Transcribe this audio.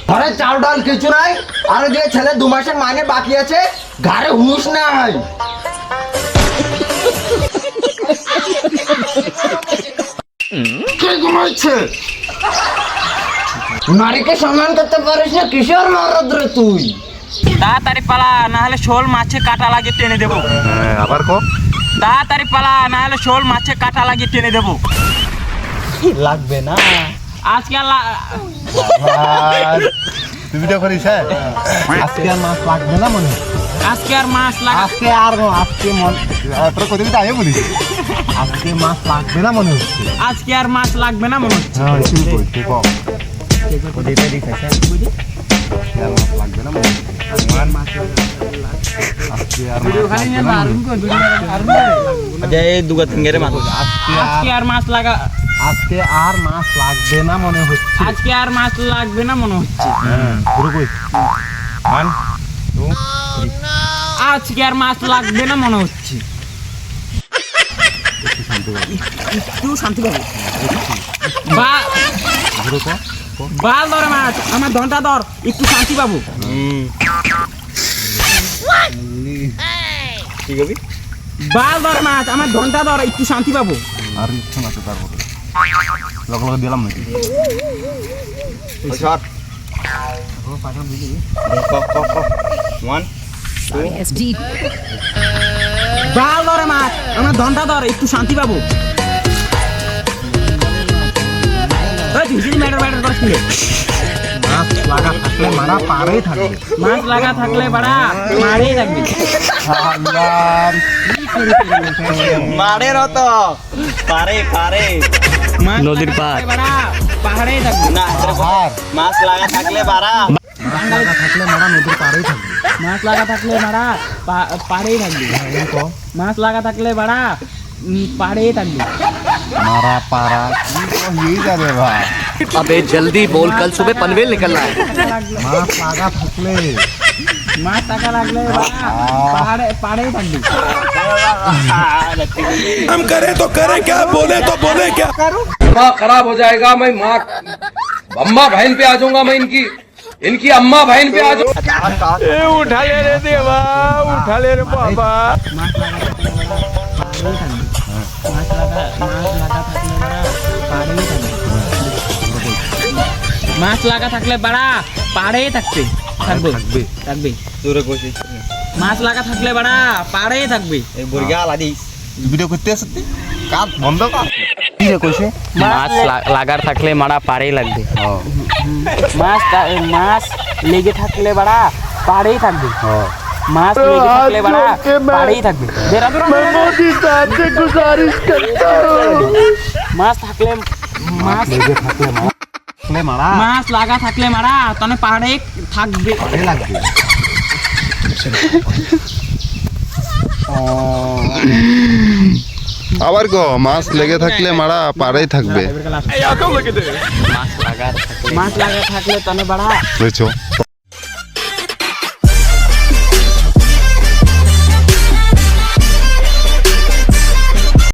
ঘরে চাল ডাল কিছু নাই, আর যে ছেলে 2 মাসের মাইনে বাকি আছে, ঘরে হুঁশ নাই। কে ঘুমাচ্ছে? নারীকে সম্মান করতে পারিস না, কিশোর মরদ রে তুই। তাড়াতাড়ি পালা, না হলে শোল মাছে কাটা লাগিয়ে টেনে দেবো। আবার কো? তাড়াতাড়ি পালা, না হলে শোল মাছে কাটা লাগিয়ে টেনে দেবো। লাগবে না আজকে তুমি তো করিস। হ্যাঁ, আজকে আর মাছ লাগবে না মনে হয়। আজকে আর মাছ লাগা আজকে তোর কত দিন আগে বলিস। আজকে মাছ লাগবে না মনে হচ্ছে। আজকে আর মাছ লাগবে না মনে হচ্ছে। হ্যাঁ, শুরু করি তুই কম। লাগবে না মনে হচ্ছে। আজকে আর আজকে আর মাছ লাগা আজকে আর মাছ লাগবে না মনে হচ্ছে। আজকে আর মাছ লাগবে না মনে হচ্ছে। শুরু করি। 1 2 আজকে আর মাছ লাগবে না মনে হচ্ছে। একটু শান্তি পাবো। বাল ধরে মাছ, আমার ধনটা ধর, একটু শান্তি পাবো। বাল ধর মাছ, আমার ধনটা ধর, একটু শান্তি পাবো। আর কিছু না তো তারপরে লগ লগ দিলাম নাকি? বাল ধরে মাছ, আমার ধনটা ধর, একটু শান্তি পাবো। মাছ লাগা থাকলে মারা পারেই থাকবে। মাছ লাগা থাকলে বাড়া মারেই থাকবে। মারের তো পারে পারে নদীর পার পাহাড়েই থাকবে। না মাছ লাগা থাকলে বাড়া মাছ লাগা থাকলে মারা নদীর পারেই থাকবে। মাছ লাগা থাকলে বাড়া পাড়েই থাকবে। মাছ লাগা থাকলে বাড়া পাড়েই থাকবে। মারা পারা কি কই যাবে ভাই? अबे जल्दी बोल कल सुबह पनवेल निकलना है। মাছ লাগা থাকলে মাছ টাকা লাগলে পাড়েই থাকবে। हम करे तो करे क्या, बोले तो बोले क्या। दिमाग खराब हो जाएगा। मैं माँ अम्मा बहन पे आ जाऊंगा। मैं इनकी अम्मा बहन पे आ जाऊंगा। उठा ले रे देवा, उठा ले रे बाबा। মাছ লাগা থাকলে বাড়া পাড়েই থাকবে। মাছ লাগা থাকলে বাড়া পাড়েই থাকবে থাকবে। মাছ লাগা থাকলে বাড়া পাড়েই থাকবে। এই বুড়িয়া লাদিস ভিডিও করতে আসতে কাজ বন্ধ কর। কি রে কইছে? মাছ লাগার থাকলে মারা পাড়েই লাগবে। মাছ লেগে থাকলে বাড়া পাড়েই থাকবে। মাছ লেগে থাকলে বাড়া পাড়েই থাকবে। মাছ থাকলে মাছ লেগে থাকলে মারা মাছ লাগা থাকলে মারা তনে পাড়ে থাকবে। পারে লাগবে। আবার গো মাছ লেগে থাকলে মারা পারেই থাকবে। মাছ লাগা থাকলে তনে বাড়া বুঝছো?